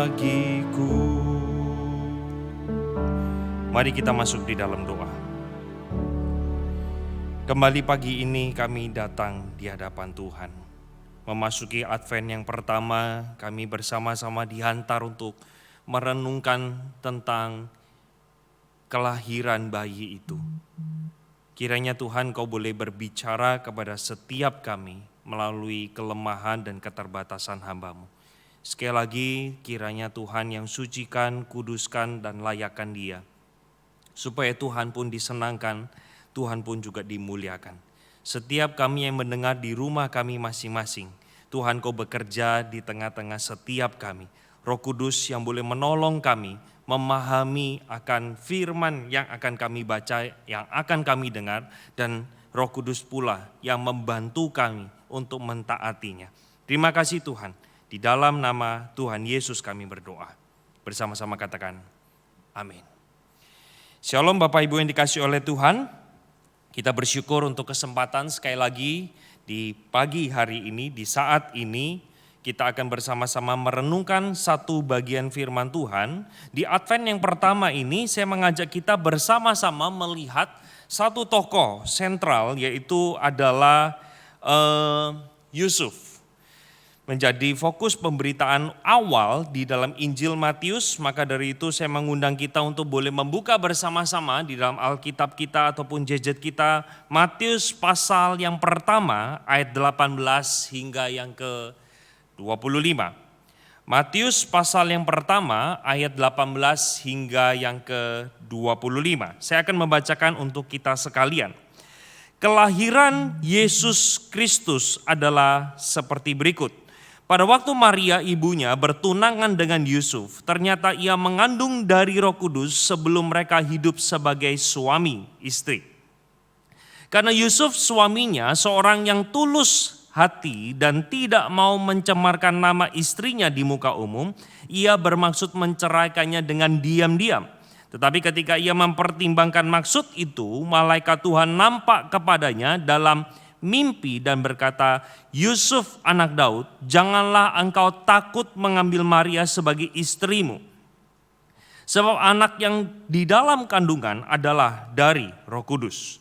bagiku. Mari kita masuk di dalam doa. Kembali pagi ini kami datang di hadapan Tuhan. Memasuki Advent yang pertama, kami bersama-sama dihantar untuk merenungkan tentang kelahiran bayi itu. Kiranya Tuhan Kau boleh berbicara kepada setiap kami melalui kelemahan dan keterbatasan hamba-Mu. Sekali lagi kiranya Tuhan yang sucikan, kuduskan dan layakkan Dia. Supaya Tuhan pun disenangkan, Tuhan pun juga dimuliakan. Setiap kami yang mendengar di rumah kami masing-masing, Tuhan Kau bekerja di tengah-tengah setiap kami. Roh Kudus yang boleh menolong kami, memahami akan firman yang akan kami baca, yang akan kami dengar, dan Roh Kudus pula yang membantu kami untuk mentaatinya. Terima kasih Tuhan, di dalam nama Tuhan Yesus kami berdoa. Bersama-sama katakan, amin. Shalom Bapak Ibu yang dikasihi oleh Tuhan, kita bersyukur untuk kesempatan sekali lagi di pagi hari ini, di saat ini, kita akan bersama-sama merenungkan satu bagian firman Tuhan. Di Advent yang pertama ini saya mengajak kita bersama-sama melihat satu tokoh sentral, yaitu adalah Yusuf. Menjadi fokus pemberitaan awal di dalam Injil Matius, maka dari itu saya mengundang kita untuk boleh membuka bersama-sama di dalam Alkitab kita ataupun gadget kita, Matius pasal yang pertama ayat 18 hingga yang ke-25. Matius pasal yang pertama ayat 18 hingga yang ke-25. Saya akan membacakan untuk kita sekalian. Kelahiran Yesus Kristus adalah seperti berikut. Pada waktu Maria ibunya bertunangan dengan Yusuf, ternyata ia mengandung dari Roh Kudus sebelum mereka hidup sebagai suami istri. Karena Yusuf suaminya seorang yang tulus hati dan tidak mau mencemarkan nama istrinya di muka umum, ia bermaksud menceraikannya dengan diam-diam. Tetapi ketika ia mempertimbangkan maksud itu, malaikat Tuhan nampak kepadanya dalam mimpi dan berkata, Yusuf anak Daud, janganlah engkau takut mengambil Maria sebagai istrimu. Sebab anak yang di dalam kandungan adalah dari Roh Kudus.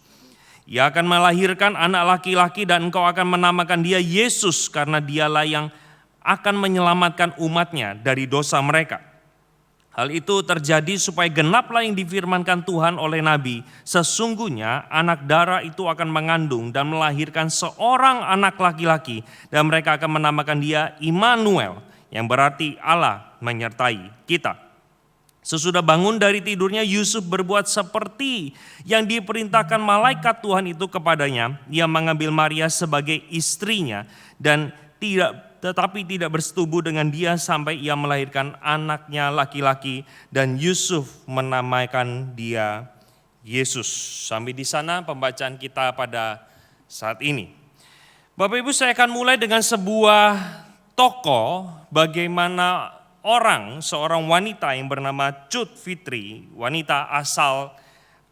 Ia akan melahirkan anak laki-laki dan engkau akan menamakan dia Yesus karena dialah yang akan menyelamatkan umatnya dari dosa mereka. Hal itu terjadi supaya genaplah yang difirmankan Tuhan oleh Nabi. Sesungguhnya anak darah itu akan mengandung dan melahirkan seorang anak laki-laki. Dan mereka akan menamakan dia Immanuel, yang berarti Allah menyertai kita. Sesudah bangun dari tidurnya, Yusuf berbuat seperti yang diperintahkan malaikat Tuhan itu kepadanya. Ia mengambil Maria sebagai istrinya dan tetapi tidak bersetubuh dengan dia sampai ia melahirkan anaknya laki-laki dan Yusuf menamakan dia Yesus. Sampai di sana pembacaan kita pada saat ini. Bapak Ibu, saya akan mulai dengan sebuah tokoh bagaimana seorang wanita yang bernama Cut Fitri, wanita asal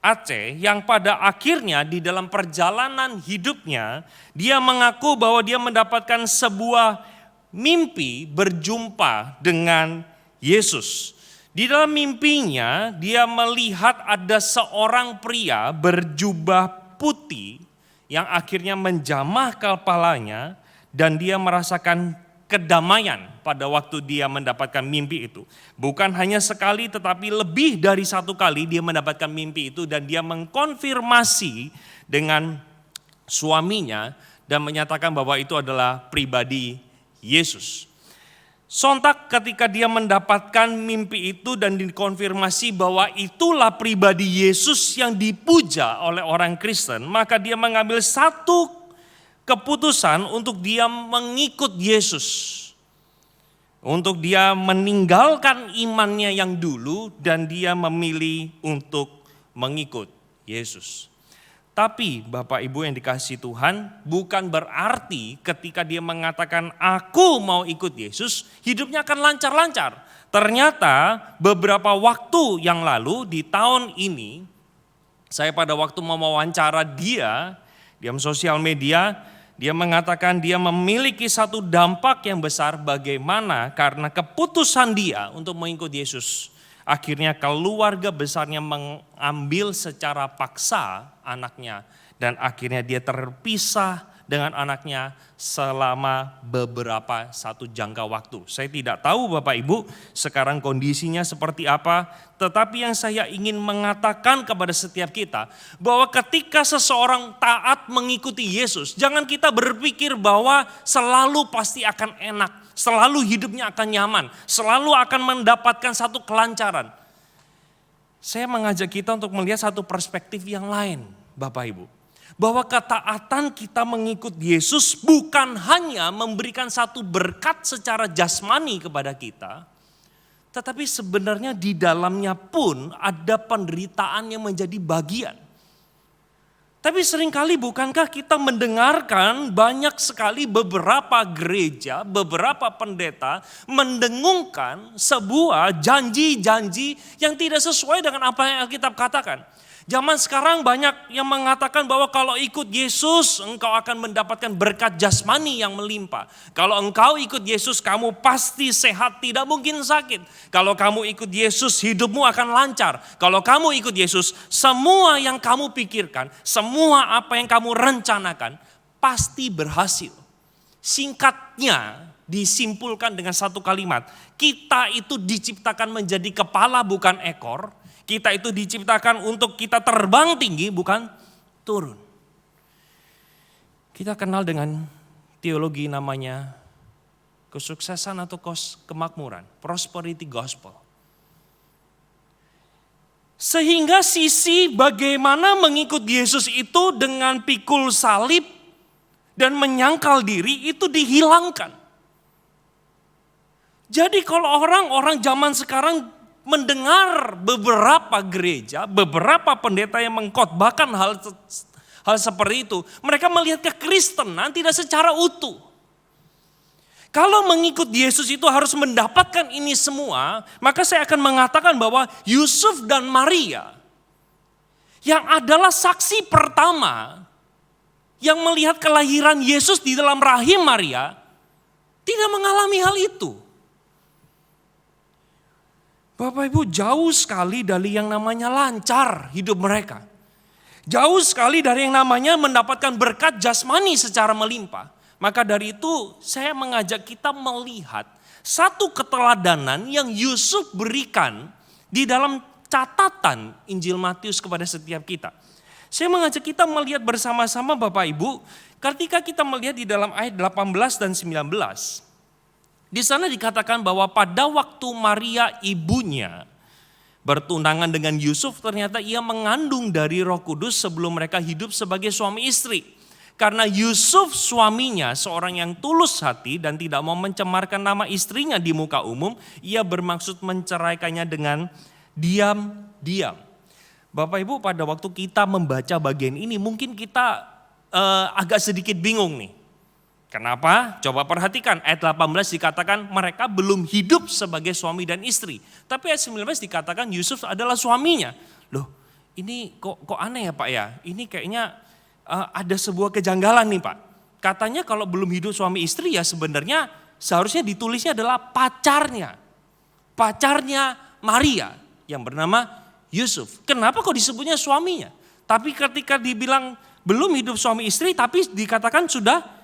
Aceh yang pada akhirnya di dalam perjalanan hidupnya dia mengaku bahwa dia mendapatkan sebuah mimpi berjumpa dengan Yesus. Di dalam mimpinya dia melihat ada seorang pria berjubah putih yang akhirnya menjamah kepalanya dan dia merasakan kedamaian pada waktu dia mendapatkan mimpi itu. Bukan hanya sekali tetapi lebih dari satu kali dia mendapatkan mimpi itu dan dia mengkonfirmasi dengan suaminya dan menyatakan bahwa itu adalah pribadi Yesus. Sontak ketika dia mendapatkan mimpi itu dan dikonfirmasi bahwa itulah pribadi Yesus yang dipuja oleh orang Kristen, maka dia mengambil satu keputusan untuk dia mengikut Yesus. Untuk dia meninggalkan imannya yang dulu dan dia memilih untuk mengikut Yesus. Tapi Bapak Ibu yang dikasihi Tuhan, bukan berarti ketika dia mengatakan aku mau ikut Yesus, hidupnya akan lancar-lancar. Ternyata beberapa waktu yang lalu di tahun ini, saya pada waktu mewawancara dia di sosial media, Dia mengatakan dia memiliki satu dampak yang besar bagaimana karena keputusan dia untuk mengikut Yesus. Akhirnya keluarga besarnya mengambil secara paksa anaknya. Dan akhirnya dia terpisah dengan anaknya selama beberapa satu jangka waktu. Saya tidak tahu Bapak Ibu sekarang kondisinya seperti apa. Tetapi yang saya ingin mengatakan kepada setiap kita, bahwa ketika seseorang taat mengikuti Yesus, jangan kita berpikir bahwa selalu pasti akan enak, selalu hidupnya akan nyaman, selalu akan mendapatkan satu kelancaran. Saya mengajak kita untuk melihat satu perspektif yang lain, Bapak Ibu. Bahwa ketaatan kita mengikut Yesus bukan hanya memberikan satu berkat secara jasmani kepada kita, tetapi sebenarnya di dalamnya pun ada penderitaan yang menjadi bagian. Tapi seringkali bukankah kita mendengarkan banyak sekali beberapa gereja, beberapa pendeta mendengungkan sebuah janji-janji yang tidak sesuai dengan apa yang Alkitab katakan. Zaman sekarang banyak yang mengatakan bahwa kalau ikut Yesus engkau akan mendapatkan berkat jasmani yang melimpah. Kalau engkau ikut Yesus kamu pasti sehat, tidak mungkin sakit. Kalau kamu ikut Yesus hidupmu akan lancar. Kalau kamu ikut Yesus semua yang kamu pikirkan, semua apa yang kamu rencanakan pasti berhasil. Singkatnya disimpulkan dengan satu kalimat. Kita itu diciptakan menjadi kepala bukan ekor. Kita itu diciptakan untuk kita terbang tinggi bukan turun. Kita kenal dengan teologi namanya kesuksesan atau kemakmuran, prosperity gospel. Sehingga sisi bagaimana mengikut Yesus itu dengan pikul salib dan menyangkal diri itu dihilangkan. Jadi kalau orang-orang zaman sekarang mendengar beberapa gereja, beberapa pendeta yang mengkhotbahkan hal seperti itu, mereka melihat kekristenan tidak secara utuh. Kalau mengikut Yesus itu harus mendapatkan ini semua, maka saya akan mengatakan bahwa Yusuf dan Maria yang adalah saksi pertama yang melihat kelahiran Yesus di dalam rahim Maria tidak mengalami hal itu. Bapak Ibu, jauh sekali dari yang namanya lancar hidup mereka. Jauh sekali dari yang namanya mendapatkan berkat jasmani secara melimpah. Maka dari itu saya mengajak kita melihat satu keteladanan yang Yusuf berikan di dalam catatan Injil Matius kepada setiap kita. Saya mengajak kita melihat bersama-sama Bapak Ibu, ketika kita melihat di dalam ayat 18 dan 19. Di sana dikatakan bahwa pada waktu Maria ibunya bertunangan dengan Yusuf, ternyata ia mengandung dari Roh Kudus sebelum mereka hidup sebagai suami istri. Karena Yusuf suaminya seorang yang tulus hati dan tidak mau mencemarkan nama istrinya di muka umum, ia bermaksud menceraikannya dengan diam-diam. Bapak Ibu, pada waktu kita membaca bagian ini mungkin kita agak sedikit bingung nih. Kenapa? Coba perhatikan ayat 18 dikatakan mereka belum hidup sebagai suami dan istri. Tapi ayat 19 dikatakan Yusuf adalah suaminya. Loh, ini kok aneh ya Pak ya? Ini kayaknya ada sebuah kejanggalan nih Pak. Katanya kalau belum hidup suami istri ya sebenarnya seharusnya ditulisnya adalah pacarnya. Pacarnya Maria yang bernama Yusuf. Kenapa kok disebutnya suaminya? Tapi ketika dibilang belum hidup suami istri tapi dikatakan sudah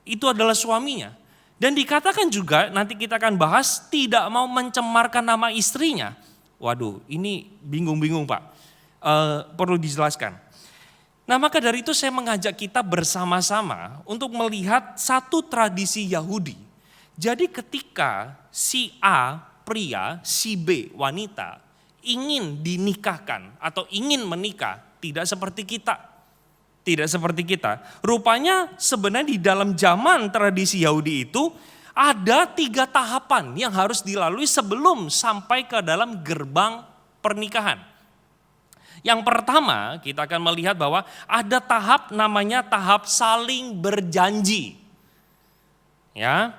itu adalah suaminya. Dan dikatakan juga, nanti kita akan bahas, tidak mau mencemarkan nama istrinya. Waduh, ini bingung-bingung Pak. Perlu dijelaskan. Nah maka dari itu saya mengajak kita bersama-sama untuk melihat satu tradisi Yahudi. Jadi ketika si A pria, si B wanita ingin dinikahkan atau ingin menikah, tidak seperti kita. Tidak seperti kita. Rupanya sebenarnya di dalam zaman tradisi Yahudi itu ada 3 tahapan yang harus dilalui sebelum sampai ke dalam gerbang pernikahan. Yang pertama kita akan melihat bahwa ada tahap namanya tahap saling berjanji. Ya,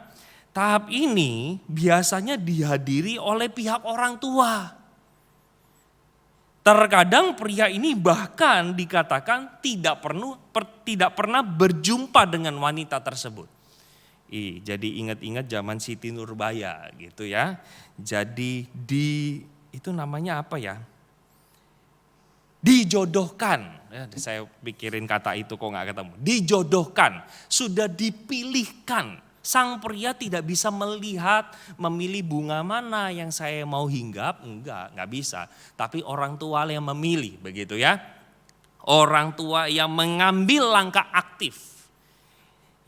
tahap ini biasanya dihadiri oleh pihak orang tua. Terkadang pria ini bahkan dikatakan tidak pernah berjumpa dengan wanita tersebut. Jadi ingat-ingat zaman Siti Nurbaya gitu ya. Jadi itu namanya apa ya? Dijodohkan. Ya, saya pikirin kata itu kok nggak ketemu. Dijodohkan, sudah dipilihkan. Sang pria tidak bisa melihat, memilih bunga mana yang saya mau hinggap, enggak bisa. Tapi orang tua yang memilih, begitu ya. Orang tua yang mengambil langkah aktif.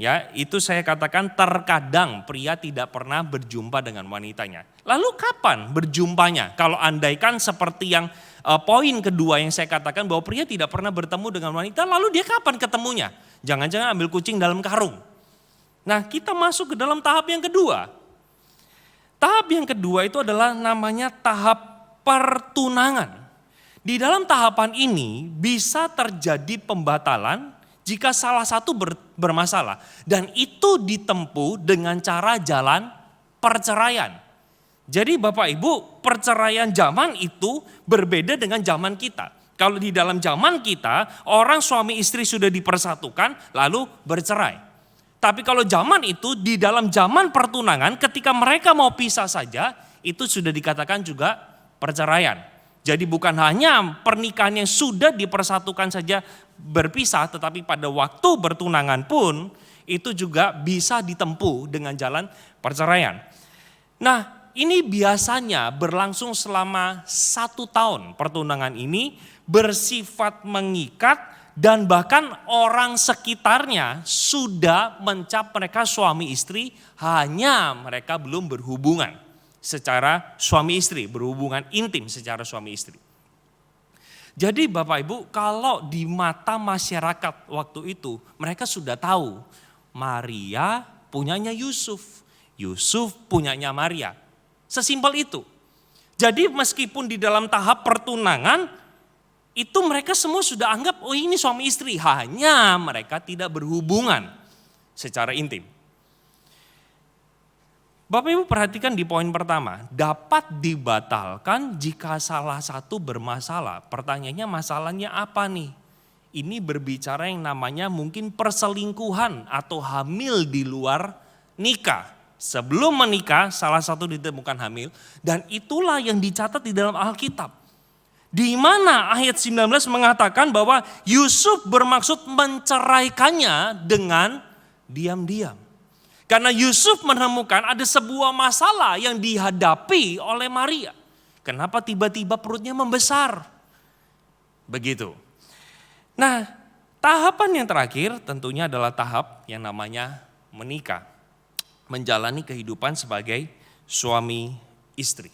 Ya, itu saya katakan terkadang pria tidak pernah berjumpa dengan wanitanya. Lalu kapan berjumpanya? Kalau andaikan seperti yang poin kedua yang saya katakan bahwa pria tidak pernah bertemu dengan wanita, lalu dia kapan ketemunya? Jangan-jangan ambil kucing dalam karung. Nah, kita masuk ke dalam tahap yang kedua. Tahap yang kedua itu adalah namanya tahap pertunangan. Di dalam tahapan ini bisa terjadi pembatalan jika salah satu bermasalah. Dan itu ditempuh dengan cara jalan perceraian. Jadi Bapak Ibu, perceraian zaman itu berbeda dengan zaman kita. Kalau di dalam zaman kita, orang suami istri sudah dipersatukan lalu bercerai. Tapi kalau zaman itu, di dalam zaman pertunangan ketika mereka mau pisah saja, itu sudah dikatakan juga perceraian. Jadi bukan hanya pernikahan yang sudah dipersatukan saja berpisah, tetapi pada waktu bertunangan pun itu juga bisa ditempuh dengan jalan perceraian. Nah, ini biasanya berlangsung selama 1 tahun. Pertunangan ini bersifat mengikat dan bahkan orang sekitarnya sudah mencap mereka suami istri, hanya mereka belum berhubungan secara suami istri, berhubungan intim secara suami istri. Jadi Bapak Ibu, kalau di mata masyarakat waktu itu, mereka sudah tahu Maria punyanya Yusuf, Yusuf punyanya Maria. Sesimpel itu. Jadi meskipun di dalam tahap pertunangan, itu mereka semua sudah anggap, oh ini suami istri. Hanya mereka tidak berhubungan secara intim. Bapak Ibu perhatikan di poin pertama, dapat dibatalkan jika salah satu bermasalah. Pertanyaannya masalahnya apa nih? Ini berbicara yang namanya mungkin perselingkuhan atau hamil di luar nikah. Sebelum menikah salah satu ditemukan hamil dan itulah yang dicatat di dalam Alkitab. Di mana ayat 19 mengatakan bahwa Yusuf bermaksud menceraikannya dengan diam-diam. Karena Yusuf menemukan ada sebuah masalah yang dihadapi oleh Maria. Kenapa tiba-tiba perutnya membesar? Begitu. Nah, tahapan yang terakhir tentunya adalah tahap yang namanya menikah. Menjalani kehidupan sebagai suami istri.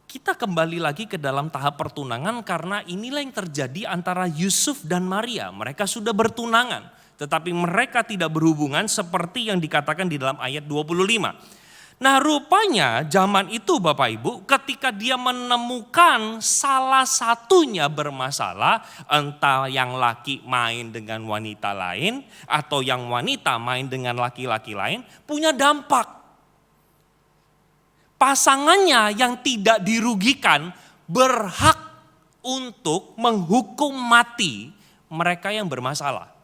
Kita kembali lagi ke dalam tahap pertunangan karena inilah yang terjadi antara Yusuf dan Maria. Mereka sudah bertunangan, tetapi mereka tidak berhubungan seperti yang dikatakan di dalam ayat 25. Nah rupanya zaman itu Bapak Ibu ketika dia menemukan salah satunya bermasalah, entah yang laki main dengan wanita lain atau yang wanita main dengan laki-laki lain, punya dampak. Pasangannya yang tidak dirugikan berhak untuk menghukum mati mereka yang bermasalah.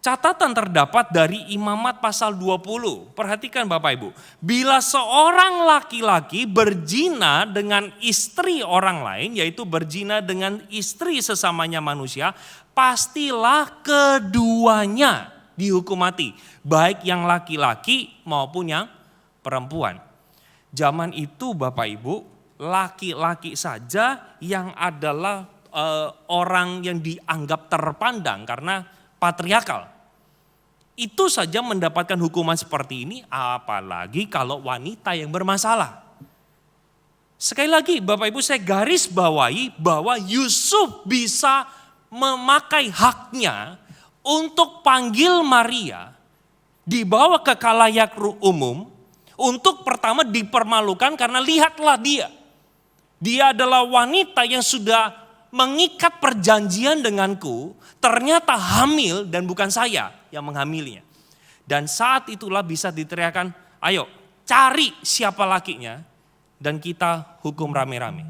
Catatan terdapat dari Imamat pasal 20. Perhatikan Bapak Ibu. Bila seorang laki-laki berzina dengan istri orang lain, yaitu berzina dengan istri sesamanya manusia, pastilah keduanya dihukum mati. Baik yang laki-laki maupun yang perempuan. Zaman itu Bapak Ibu, laki-laki saja yang adalah orang yang dianggap terpandang karena patriarkal. Itu saja mendapatkan hukuman seperti ini, apalagi kalau wanita yang bermasalah. Sekali lagi Bapak Ibu saya garis bawahi bahwa Yusuf bisa memakai haknya untuk panggil Maria, dibawa ke khalayak umum, untuk pertama dipermalukan karena lihatlah dia. Dia adalah wanita yang sudah mengikat perjanjian denganku, ternyata hamil dan bukan saya yang menghamilinya. Dan saat itulah bisa diteriakan, ayo cari siapa lakinya dan kita hukum rame-rame.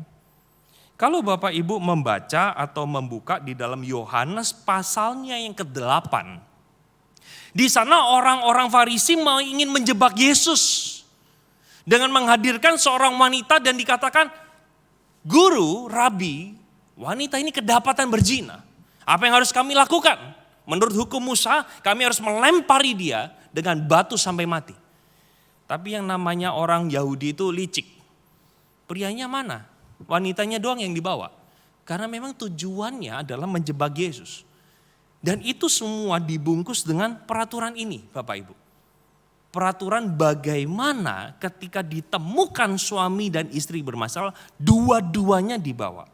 Kalau Bapak Ibu membaca atau membuka di dalam Yohanes pasalnya yang ke-8. Di sana orang-orang Farisi mau ingin menjebak Yesus. Dengan menghadirkan seorang wanita dan dikatakan, "Guru, Rabi, wanita ini kedapatan berzina. Apa yang harus kami lakukan? Menurut hukum Musa, kami harus melempari dia dengan batu sampai mati." Tapi yang namanya orang Yahudi itu licik. Prianya mana? Wanitanya doang yang dibawa. Karena memang tujuannya adalah menjebak Yesus. Dan itu semua dibungkus dengan peraturan ini, Bapak Ibu. Peraturan bagaimana ketika ditemukan suami dan istri bermasalah, dua-duanya dibawa.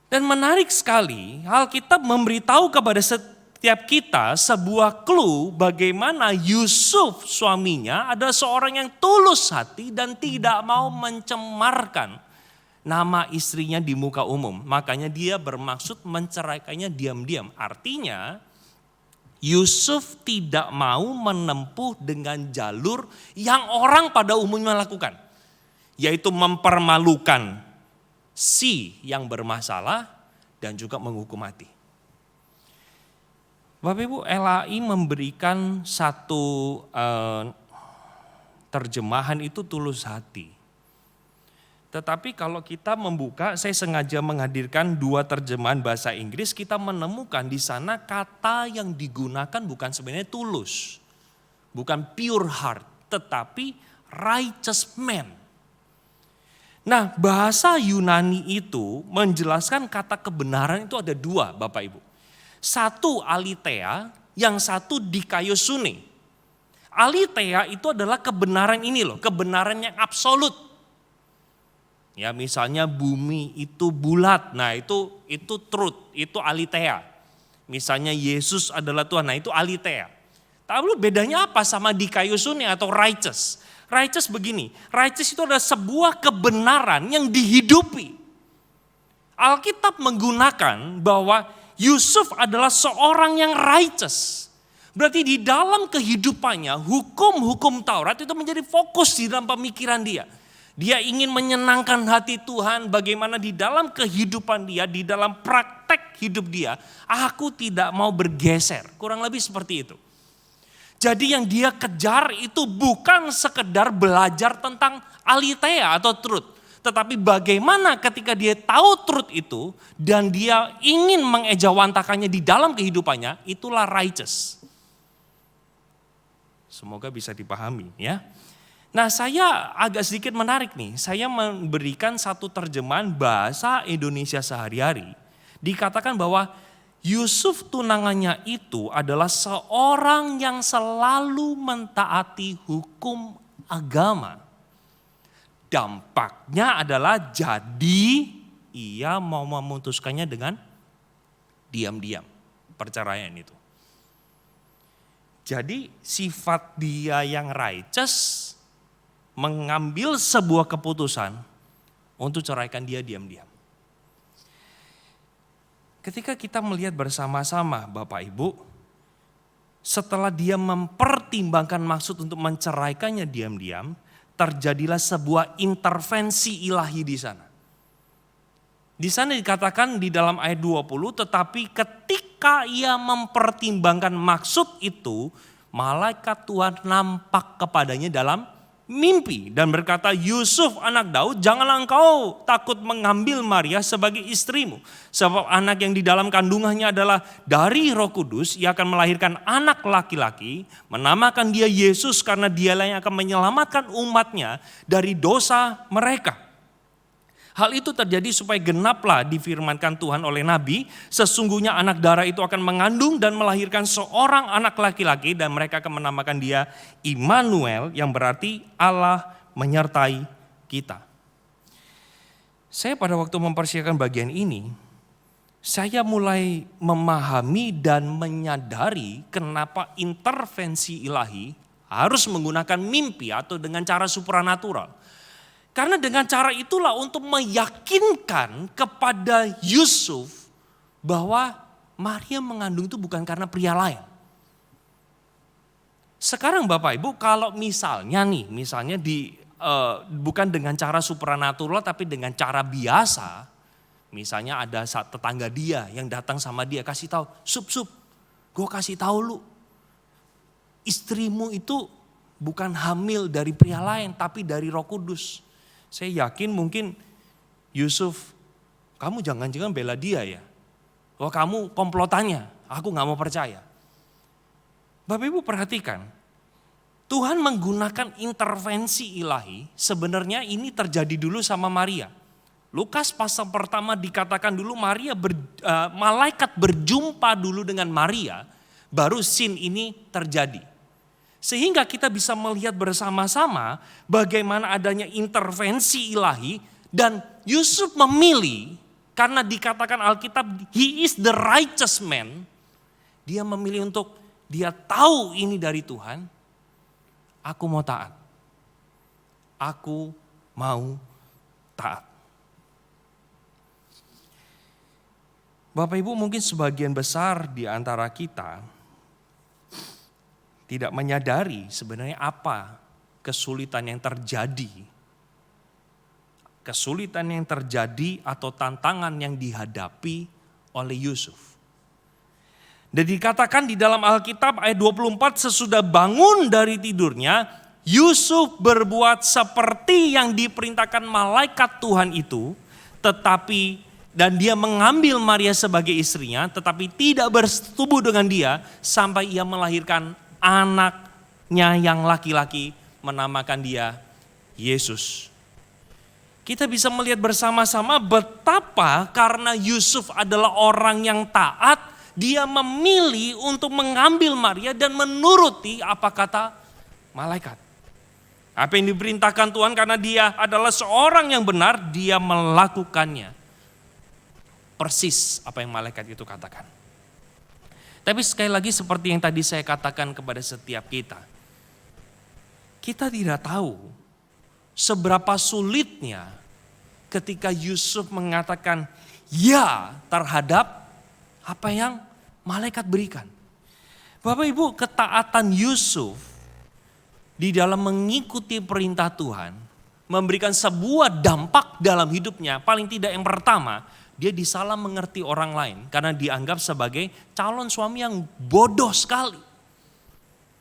Dan menarik sekali, Alkitab memberitahu kepada setiap kita sebuah clue bagaimana Yusuf suaminya adalah seorang yang tulus hati dan tidak mau mencemarkan nama istrinya di muka umum. Makanya dia bermaksud menceraikannya diam-diam. Artinya Yusuf tidak mau menempuh dengan jalur yang orang pada umumnya lakukan. Yaitu mempermalukan si yang bermasalah dan juga menghukum mati. Bapak Ibu, LAI memberikan satu terjemahan itu tulus hati. Tetapi kalau kita membuka, saya sengaja menghadirkan dua terjemahan bahasa Inggris, kita menemukan di sana kata yang digunakan bukan sebenarnya tulus, bukan pure heart, tetapi righteous man. Nah, bahasa Yunani itu menjelaskan kata kebenaran itu ada dua, Bapak Ibu. Satu aletheia, yang satu dikaiosune. Aletheia itu adalah kebenaran ini loh, kebenaran yang absolut. Ya, misalnya bumi itu bulat, nah itu truth, itu aletheia. Misalnya Yesus adalah Tuhan, nah itu aletheia. Tapi bedanya apa sama dikaiosune atau righteous? Righteous begini, righteous itu adalah sebuah kebenaran yang dihidupi. Alkitab menggunakan bahwa Yusuf adalah seorang yang righteous. Berarti di dalam kehidupannya hukum-hukum Taurat itu menjadi fokus di dalam pemikiran dia. Dia ingin menyenangkan hati Tuhan, bagaimana di dalam kehidupan dia, di dalam praktek hidup dia, aku tidak mau bergeser. Kurang lebih seperti itu. Jadi yang dia kejar itu bukan sekedar belajar tentang aletheia atau truth. Tetapi bagaimana ketika dia tahu truth itu dan dia ingin mengejawantakannya di dalam kehidupannya, itulah righteous. Semoga bisa dipahami ya. Nah, saya agak sedikit menarik nih. Saya memberikan satu terjemahan bahasa Indonesia sehari-hari. Dikatakan bahwa Yusuf tunangannya itu adalah seorang yang selalu mentaati hukum agama. Dampaknya adalah jadi ia mau memutuskannya dengan diam-diam. Perceraian itu. Jadi sifat dia yang righteous mengambil sebuah keputusan untuk ceraikan dia diam-diam. Ketika kita melihat bersama-sama Bapak Ibu, setelah dia mempertimbangkan maksud untuk menceraikannya diam-diam, terjadilah sebuah intervensi ilahi di sana. Di sana dikatakan di dalam ayat 20, tetapi ketika ia mempertimbangkan maksud itu, malaikat Tuhan nampak kepadanya dalam mimpi dan berkata, "Yusuf anak Daud, janganlah engkau takut mengambil Maria sebagai istrimu. Sebab anak yang di dalam kandungannya adalah dari Roh Kudus, ia akan melahirkan anak laki-laki, menamakan dia Yesus karena dialah yang akan menyelamatkan umatnya dari dosa mereka." Hal itu terjadi supaya genaplah difirmankan Tuhan oleh Nabi, sesungguhnya anak darah itu akan mengandung dan melahirkan seorang anak laki-laki dan mereka akan menamakan dia Immanuel, yang berarti Allah menyertai kita. Saya pada waktu mempersiapkan bagian ini, saya mulai memahami dan menyadari kenapa intervensi ilahi harus menggunakan mimpi atau dengan cara supranatural. Karena dengan cara itulah untuk meyakinkan kepada Yusuf bahwa Maria mengandung itu bukan karena pria lain. Sekarang Bapak Ibu, kalau misalnya bukan dengan cara supranatural tapi dengan cara biasa, Misalnya ada saat tetangga dia yang datang sama dia kasih tahu, sup, gue kasih tahu lu, istrimu itu bukan hamil dari pria lain tapi dari Roh Kudus. Saya yakin mungkin Yusuf, kamu jangan-jangan bela dia ya. Oh kamu komplotannya, aku gak mau percaya. Bapak Ibu perhatikan, Tuhan menggunakan intervensi ilahi, sebenarnya ini terjadi dulu sama Maria. Lukas pasal pertama dikatakan dulu malaikat berjumpa dulu dengan Maria, baru scene ini terjadi. Sehingga kita bisa melihat bersama-sama bagaimana adanya intervensi ilahi dan Yusuf memilih, karena dikatakan Alkitab, he is the righteous man. Dia memilih untuk, dia tahu ini dari Tuhan, aku mau taat. Aku mau taat. Bapak Ibu mungkin sebagian besar di antara kita tidak menyadari sebenarnya apa kesulitan yang terjadi. Kesulitan yang terjadi atau tantangan yang dihadapi oleh Yusuf. Dan dikatakan di dalam Alkitab ayat 24, sesudah bangun dari tidurnya, Yusuf berbuat seperti yang diperintahkan malaikat Tuhan itu, dan dia mengambil Maria sebagai istrinya, tetapi tidak bersetubuh dengan dia sampai ia melahirkan anaknya yang laki-laki, menamakan dia Yesus. Kita bisa melihat bersama-sama betapa karena Yusuf adalah orang yang taat, dia memilih untuk mengambil Maria dan menuruti apa kata malaikat. Apa yang diperintahkan Tuhan, karena dia adalah seorang yang benar, dia melakukannya. Persis apa yang malaikat itu katakan. Tapi sekali lagi seperti yang tadi saya katakan kepada setiap kita. Kita tidak tahu seberapa sulitnya ketika Yusuf mengatakan ya terhadap apa yang malaikat berikan. Bapak Ibu, ketaatan Yusuf di dalam mengikuti perintah Tuhan memberikan sebuah dampak dalam hidupnya. Paling tidak yang pertama, dia disalah mengerti orang lain karena dianggap sebagai calon suami yang bodoh sekali.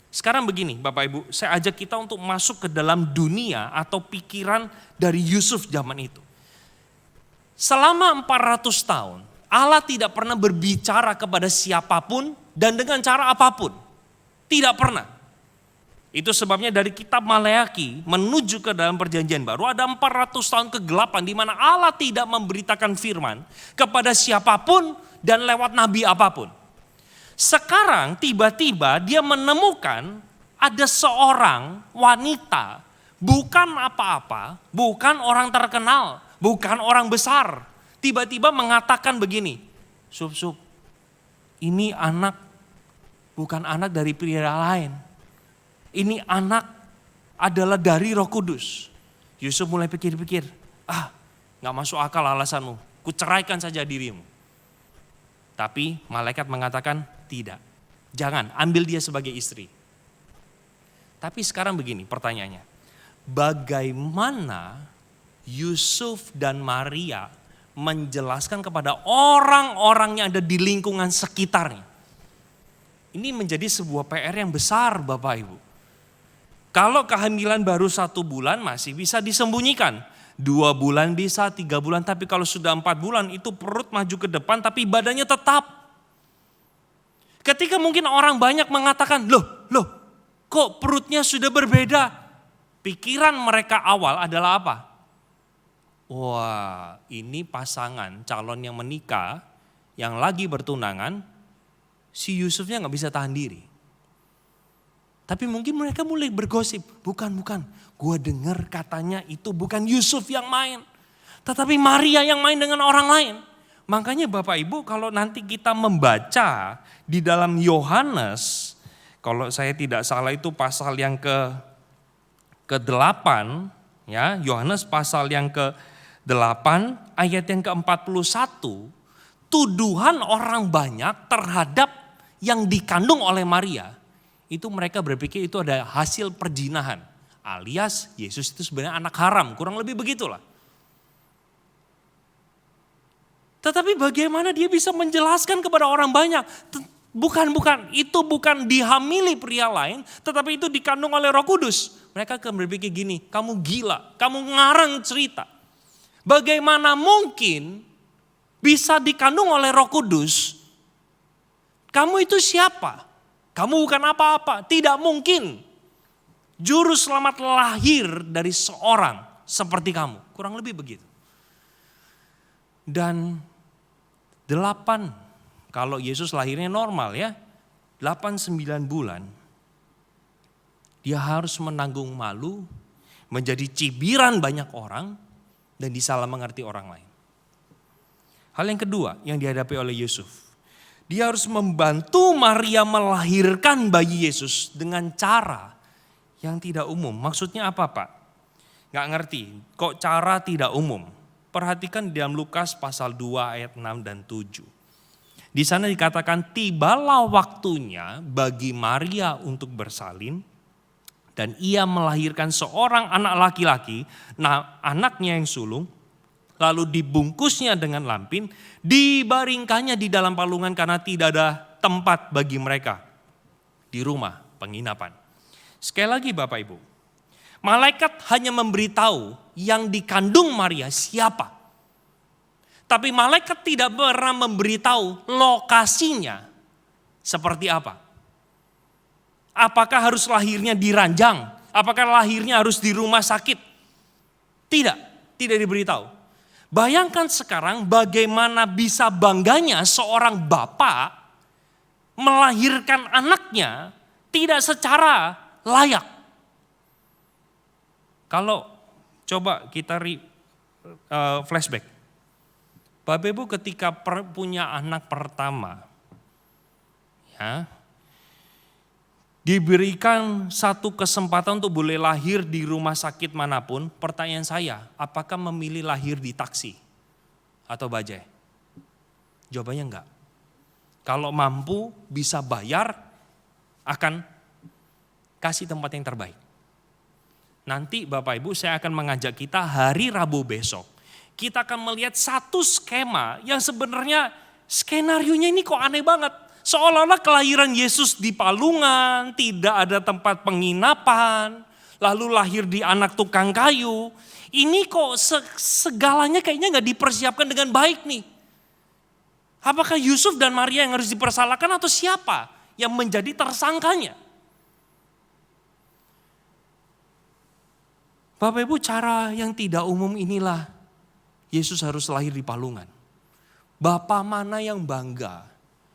Sekarang begini Bapak Ibu, saya ajak kita untuk masuk ke dalam dunia atau pikiran dari Yusuf zaman itu. Selama 400 tahun, Allah tidak pernah berbicara kepada siapapun dan dengan cara apapun. Tidak pernah. Itu sebabnya dari kitab Maleaki menuju ke dalam perjanjian baru ada 400 tahun kegelapan di mana Allah tidak memberitakan firman kepada siapapun dan lewat nabi apapun. Sekarang tiba-tiba dia menemukan ada seorang wanita, bukan apa-apa, bukan orang terkenal, bukan orang besar. Tiba-tiba mengatakan begini, Sup, ini anak bukan anak dari pria lain. Ini anak adalah dari Roh Kudus. Yusuf mulai pikir-pikir, gak masuk akal alasanmu, kuceraikan saja dirimu. Tapi malaikat mengatakan tidak, jangan ambil dia sebagai istri. Tapi sekarang begini pertanyaannya, bagaimana Yusuf dan Maria menjelaskan kepada orang-orang yang ada di lingkungan sekitarnya? Ini menjadi sebuah PR yang besar Bapak Ibu. Kalau kehamilan baru 1 bulan masih bisa disembunyikan. 2 bulan bisa, 3 bulan. Tapi kalau sudah 4 bulan itu perut maju ke depan tapi badannya tetap. Ketika mungkin orang banyak mengatakan, loh kok perutnya sudah berbeda. Pikiran mereka awal adalah apa? Wah, ini pasangan calon yang menikah, yang lagi bertunangan, si Yusufnya gak bisa tahan diri. Tapi mungkin mereka mulai bergosip, bukan, gue dengar katanya itu bukan Yusuf yang main, tetapi Maria yang main dengan orang lain. Makanya Bapak Ibu kalau nanti kita membaca di dalam Yohanes, kalau saya tidak salah itu pasal yang ke-8, ya Yohanes pasal yang ke-8 ayat yang ke-41, tuduhan orang banyak terhadap yang dikandung oleh Maria. Itu mereka berpikir itu ada hasil perzinahan. Alias Yesus itu sebenarnya anak haram, kurang lebih begitulah. Tetapi bagaimana dia bisa menjelaskan kepada orang banyak? Bukan, itu bukan dihamili pria lain, tetapi itu dikandung oleh Roh Kudus. Mereka akan berpikir gini, kamu gila, kamu ngarang cerita. Bagaimana mungkin bisa dikandung oleh Roh Kudus? Kamu itu siapa? Kamu bukan apa-apa, tidak mungkin. Juru selamat lahir dari seorang seperti kamu, kurang lebih begitu. Dan 8, kalau Yesus lahirnya normal ya, 8-9 bulan, dia harus menanggung malu, menjadi cibiran banyak orang, dan disalah mengerti orang lain. Hal yang kedua yang dihadapi oleh Yusuf, dia harus membantu Maria melahirkan bayi Yesus dengan cara yang tidak umum. Maksudnya apa Pak? Gak ngerti, kok cara tidak umum? Perhatikan di dalam Lukas pasal 2 ayat 6 dan 7. Di sana dikatakan tibalah waktunya bagi Maria untuk bersalin dan ia melahirkan seorang anak laki-laki. Nah, anaknya yang sulung lalu dibungkusnya dengan lampin, dibaringkannya di dalam palungan karena tidak ada tempat bagi mereka di rumah penginapan. Sekali lagi Bapak Ibu, malaikat hanya memberitahu yang dikandung Maria siapa. Tapi malaikat tidak pernah memberitahu lokasinya seperti apa. Apakah harus lahirnya di ranjang? Apakah lahirnya harus di rumah sakit? Tidak diberitahu. Bayangkan sekarang bagaimana bisa bangganya seorang bapak melahirkan anaknya tidak secara layak. Kalau coba kita flashback. Bapak Ibu ketika punya anak pertama, ya, diberikan satu kesempatan untuk boleh lahir di rumah sakit manapun, pertanyaan saya, apakah memilih lahir di taksi atau bajai? Jawabannya enggak. Kalau mampu bisa bayar, akan kasih tempat yang terbaik. Nanti Bapak Ibu saya akan mengajak kita hari Rabu besok. Kita akan melihat satu skema yang sebenarnya skenarionya ini kok aneh banget. Seolah-olah kelahiran Yesus di palungan, tidak ada tempat penginapan, lalu lahir di anak tukang kayu. Ini kok segalanya kayaknya gak dipersiapkan dengan baik nih. Apakah Yusuf dan Maria yang harus dipersalahkan atau siapa yang menjadi tersangkanya? Bapak Ibu, cara yang tidak umum inilah Yesus harus lahir di palungan. Bapak mana yang bangga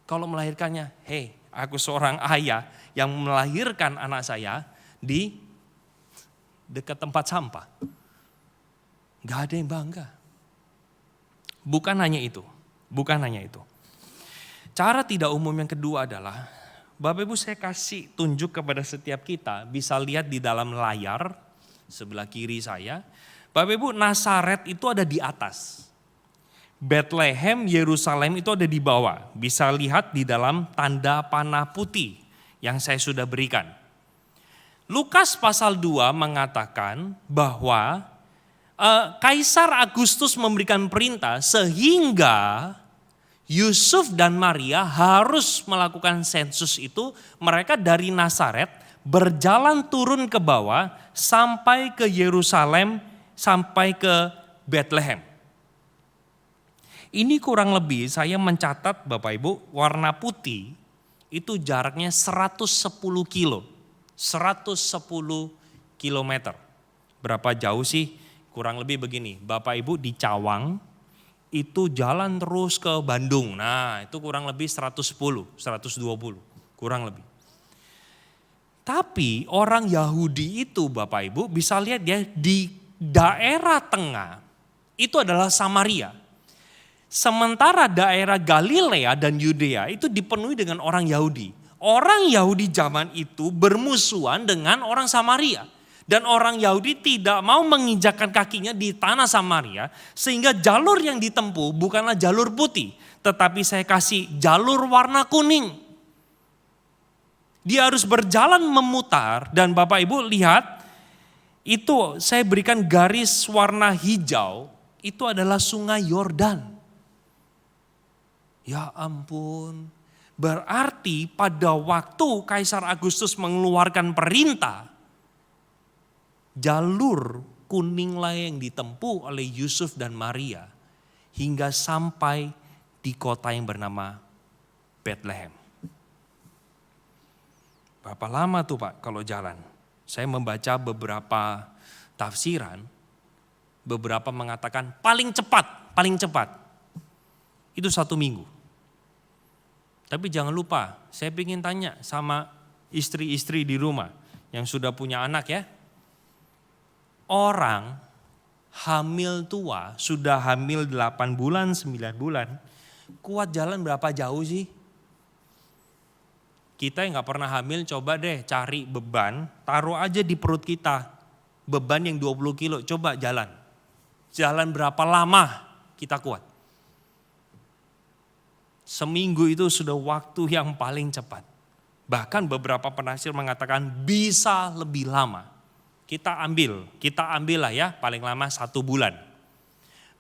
kalau melahirkannya? Hei, aku seorang ayah yang melahirkan anak saya di dekat tempat sampah. Gak ada yang bangga. Bukan hanya itu. Cara tidak umum yang kedua adalah, Bapak Ibu saya kasih tunjuk kepada setiap kita, bisa lihat di dalam layar sebelah kiri saya. Bapak Ibu, Nazaret itu ada di atas. Bethlehem, Yerusalem itu ada di bawah. Bisa lihat di dalam tanda panah putih yang saya sudah berikan. Lukas pasal 2 mengatakan bahwa Kaisar Agustus memberikan perintah sehingga Yusuf dan Maria harus melakukan sensus itu. Mereka dari Nazaret berjalan turun ke bawah sampai ke Yerusalem, sampai ke Bethlehem. Ini kurang lebih saya mencatat Bapak Ibu, warna putih itu jaraknya 110 kilo. 110 kilometer. Berapa jauh sih? Kurang lebih begini, Bapak Ibu di Cawang itu jalan terus ke Bandung. Nah itu kurang lebih 110, 120 kurang lebih. Tapi orang Yahudi itu Bapak Ibu bisa lihat ya di daerah tengah itu adalah Samaria. Sementara daerah Galilea dan Yudea itu dipenuhi dengan orang Yahudi. Orang Yahudi zaman itu bermusuhan dengan orang Samaria. Dan orang Yahudi tidak mau menginjakkan kakinya di tanah Samaria. Sehingga jalur yang ditempuh bukanlah jalur putih. Tetapi saya kasih jalur warna kuning. Dia harus berjalan memutar dan Bapak Ibu lihat. Itu saya berikan garis warna hijau, itu adalah sungai Yordan. Ya ampun. Berarti pada waktu Kaisar Agustus mengeluarkan perintah, jalur kuninglah yang ditempuh oleh Yusuf dan Maria hingga sampai di kota yang bernama Bethlehem. Berapa lama tuh Pak kalau jalan? Saya membaca beberapa tafsiran, beberapa mengatakan paling cepat itu 1 minggu. Tapi jangan lupa, saya ingin tanya sama istri-istri di rumah yang sudah punya anak ya. Orang hamil tua, sudah hamil 8 bulan, 9 bulan, kuat jalan berapa jauh sih? Kita yang gak pernah hamil coba deh cari beban, taruh aja di perut kita. Beban yang 20 kilo, coba jalan. Jalan berapa lama kita kuat? Seminggu itu sudah waktu yang paling cepat. Bahkan beberapa penafsir mengatakan bisa lebih lama. Kita ambil lah ya paling lama 1 bulan.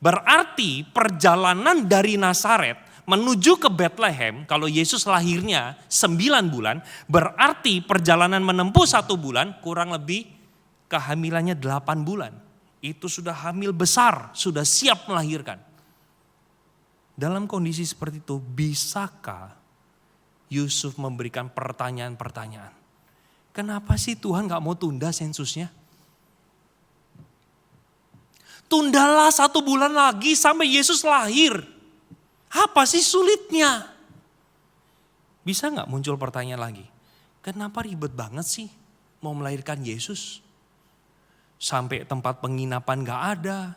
Berarti perjalanan dari Nazaret menuju ke Bethlehem, kalau Yesus lahirnya 9 bulan, berarti perjalanan menempuh 1 bulan kurang lebih kehamilannya 8 bulan. Itu sudah hamil besar, sudah siap melahirkan. Dalam kondisi seperti itu, bisakah Yusuf memberikan pertanyaan-pertanyaan? Kenapa sih Tuhan gak mau tunda sensusnya? Tundalah 1 bulan lagi sampai Yesus lahir. Apa sih sulitnya? Bisa gak muncul pertanyaan lagi? Kenapa ribet banget sih mau melahirkan Yesus? Sampai tempat penginapan gak ada.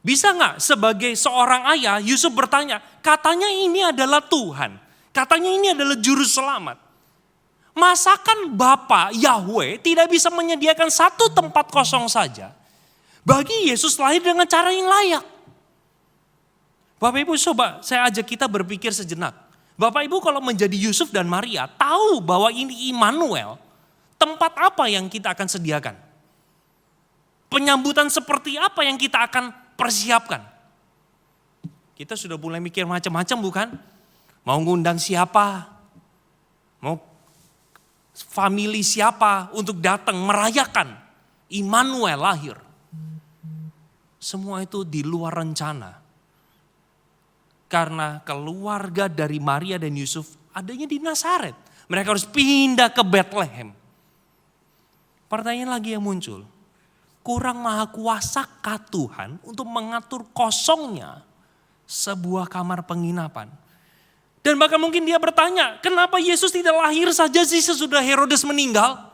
Bisa gak sebagai seorang ayah Yusuf bertanya, katanya ini adalah Tuhan. Katanya ini adalah juru selamat. Masakan Bapa Yahweh tidak bisa menyediakan 1 tempat kosong saja bagi Yesus lahir dengan cara yang layak. Bapak Ibu coba saya ajak kita berpikir sejenak. Bapak Ibu kalau menjadi Yusuf dan Maria tahu bahwa ini Immanuel, tempat apa yang kita akan sediakan? Penyambutan seperti apa yang kita akan persiapkan? Kita sudah mulai mikir macam-macam bukan? Mau ngundang siapa? Mau family siapa untuk datang merayakan Immanuel lahir? Semua itu di luar rencana. Karena keluarga dari Maria dan Yusuf adanya di Nazaret. Mereka harus pindah ke Bethlehem. Pertanyaan lagi yang muncul. Kurang maha kuasakah Tuhan untuk mengatur kosongnya sebuah kamar penginapan? Dan bahkan mungkin dia bertanya, kenapa Yesus tidak lahir saja sih sesudah Herodes meninggal?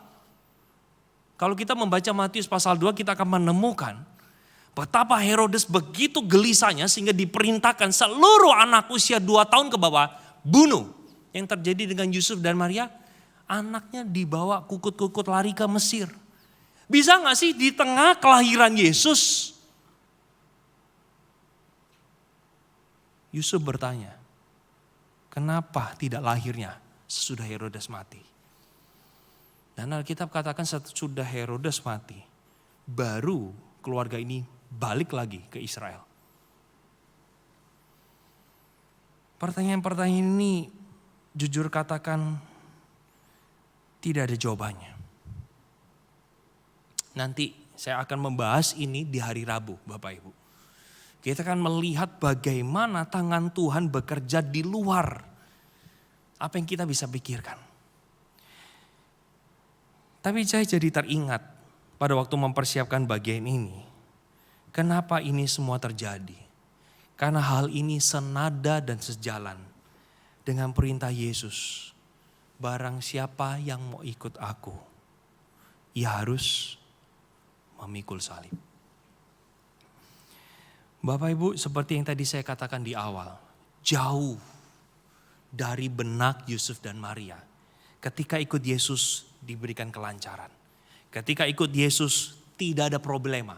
Kalau kita membaca Matius pasal 2 kita akan menemukan betapa Herodes begitu gelisahnya sehingga diperintahkan seluruh anak usia 2 tahun ke bawah bunuh. Yang terjadi dengan Yusuf dan Maria, anaknya dibawa kukut-kukut lari ke Mesir. Bisa gak sih di tengah kelahiran Yesus, Yusuf bertanya, kenapa tidak lahirnya sesudah Herodes mati? Dan Alkitab katakan sesudah Herodes mati, baru keluarga ini balik lagi ke Israel. Pertanyaan-pertanyaan ini jujur katakan tidak ada jawabannya. Nanti saya akan membahas ini di hari Rabu Bapak Ibu. Kita akan melihat bagaimana tangan Tuhan bekerja di luar apa yang kita bisa pikirkan. Tapi saya jadi teringat pada waktu mempersiapkan bagian ini. Kenapa ini semua terjadi? Karena hal ini senada dan sejalan dengan perintah Yesus. Barang siapa yang mau ikut aku, ia harus memikul salib. Bapak Ibu, seperti yang tadi saya katakan di awal, jauh dari benak Yusuf dan Maria. Ketika ikut Yesus diberikan kelancaran. Ketika ikut Yesus tidak ada problema.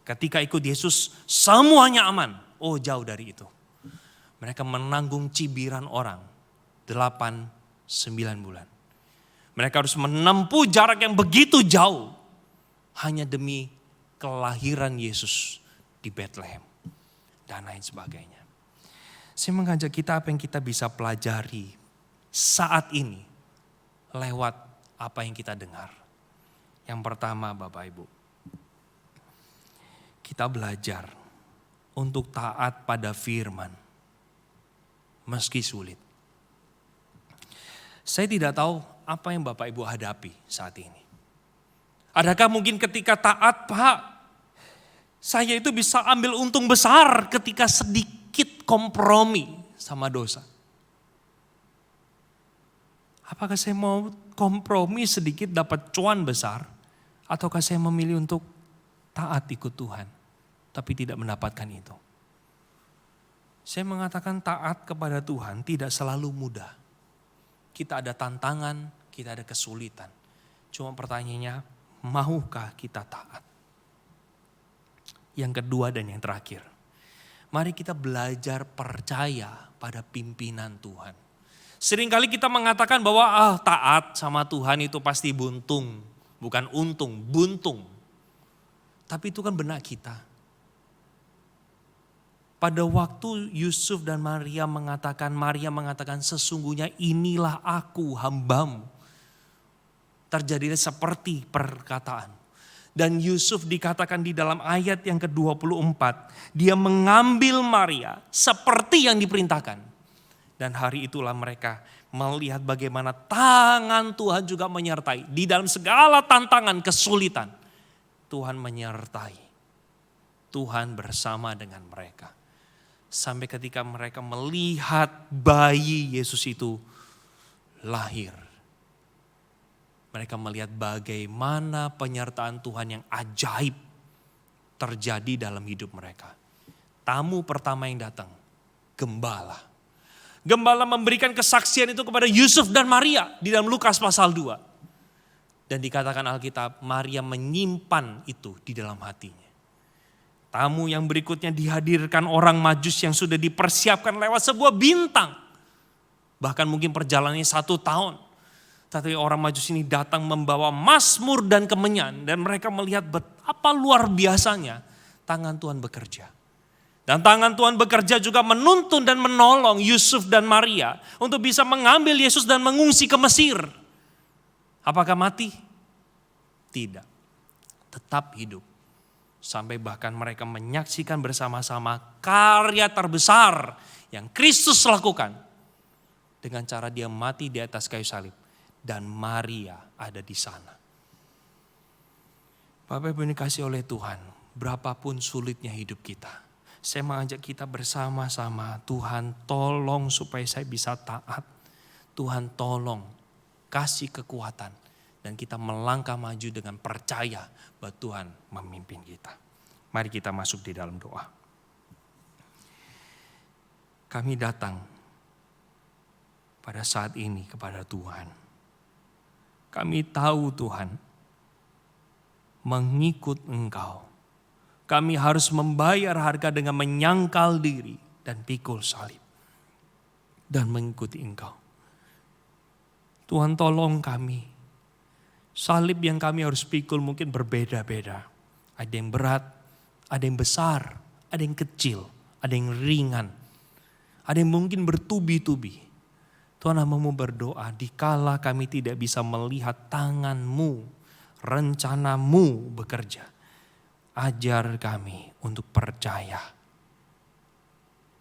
Ketika ikut Yesus semuanya aman. Oh, jauh dari itu. Mereka menanggung cibiran orang 8-9 bulan. Mereka harus menempuh jarak yang begitu jauh hanya demi kelahiran Yesus di Bethlehem dan lain sebagainya. Saya mengajak kita apa yang kita bisa pelajari saat ini lewat apa yang kita dengar. Yang pertama Bapak Ibu, kita belajar untuk taat pada firman meski sulit. Saya tidak tahu apa yang Bapak Ibu hadapi saat ini. Adakah mungkin ketika taat, Pak, saya itu bisa ambil untung besar ketika sedikit kompromi sama dosa. Apakah saya mau kompromi sedikit dapat cuan besar, ataukah saya memilih untuk taat ikut Tuhan, tapi tidak mendapatkan itu? Saya mengatakan taat kepada Tuhan tidak selalu mudah. Kita ada tantangan, kita ada kesulitan. Cuma pertanyaannya, maukah kita taat? Yang kedua dan yang terakhir, mari kita belajar percaya pada pimpinan Tuhan. Seringkali kita mengatakan bahwa taat sama Tuhan itu pasti buntung. Bukan untung, buntung. Tapi itu kan benak kita. Pada waktu Yusuf dan Maria mengatakan sesungguhnya inilah aku hambamu. Terjadilah seperti perkataan. Dan Yusuf dikatakan di dalam ayat yang ke-24. Dia mengambil Maria seperti yang diperintahkan. Dan hari itulah mereka melihat bagaimana tangan Tuhan juga menyertai. Di dalam segala tantangan, kesulitan. Tuhan menyertai. Tuhan bersama dengan mereka. Sampai ketika mereka melihat bayi Yesus itu lahir. Mereka melihat bagaimana penyertaan Tuhan yang ajaib terjadi dalam hidup mereka. Tamu pertama yang datang, gembala. Gembala memberikan kesaksian itu kepada Yusuf dan Maria di dalam Lukas pasal 2. Dan dikatakan Alkitab, Maria menyimpan itu di dalam hatinya. Tamu yang berikutnya dihadirkan orang Majus yang sudah dipersiapkan lewat sebuah bintang. Bahkan mungkin perjalanannya 1 tahun. Tapi orang Majus ini datang membawa mazmur dan kemenyan. Dan mereka melihat betapa luar biasanya tangan Tuhan bekerja. Dan tangan Tuhan bekerja juga menuntun dan menolong Yusuf dan Maria. Untuk bisa mengambil Yesus dan mengungsi ke Mesir. Apakah mati? Tidak. Tetap hidup. Sampai bahkan mereka menyaksikan bersama-sama karya terbesar yang Kristus lakukan. Dengan cara dia mati di atas kayu salib. Dan Maria ada di sana. Bapak Ibu dikasih oleh Tuhan, berapapun sulitnya hidup kita. Saya mengajak kita bersama-sama, Tuhan tolong supaya saya bisa taat. Tuhan tolong kasih kekuatan. Dan kita melangkah maju dengan percaya bahwa Tuhan memimpin kita. Mari kita masuk di dalam doa. Kami datang pada saat ini kepada Tuhan. Kami tahu Tuhan, mengikut Engkau, kami harus membayar harga dengan menyangkal diri dan pikul salib. Dan mengikuti Engkau. Tuhan tolong kami. Salib yang kami harus pikul mungkin berbeda-beda. Ada yang berat, ada yang besar, ada yang kecil, ada yang ringan. Ada yang mungkin bertubi-tubi. Tuhan hamba-Mu berdoa, dikala kami tidak bisa melihat tangan-Mu, rencana-Mu bekerja. Ajar kami untuk percaya.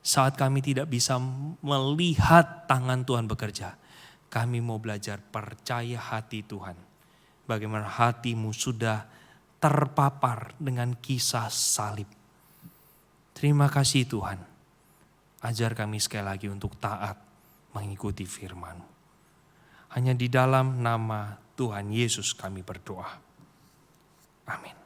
Saat kami tidak bisa melihat tangan Tuhan bekerja, kami mau belajar percaya hati Tuhan. Bagaimana hati-Mu sudah terpapar dengan kisah salib. Terima kasih Tuhan. Ajar kami sekali lagi untuk taat. Mengikuti firman-Mu. Hanya di dalam nama Tuhan Yesus kami berdoa. Amin.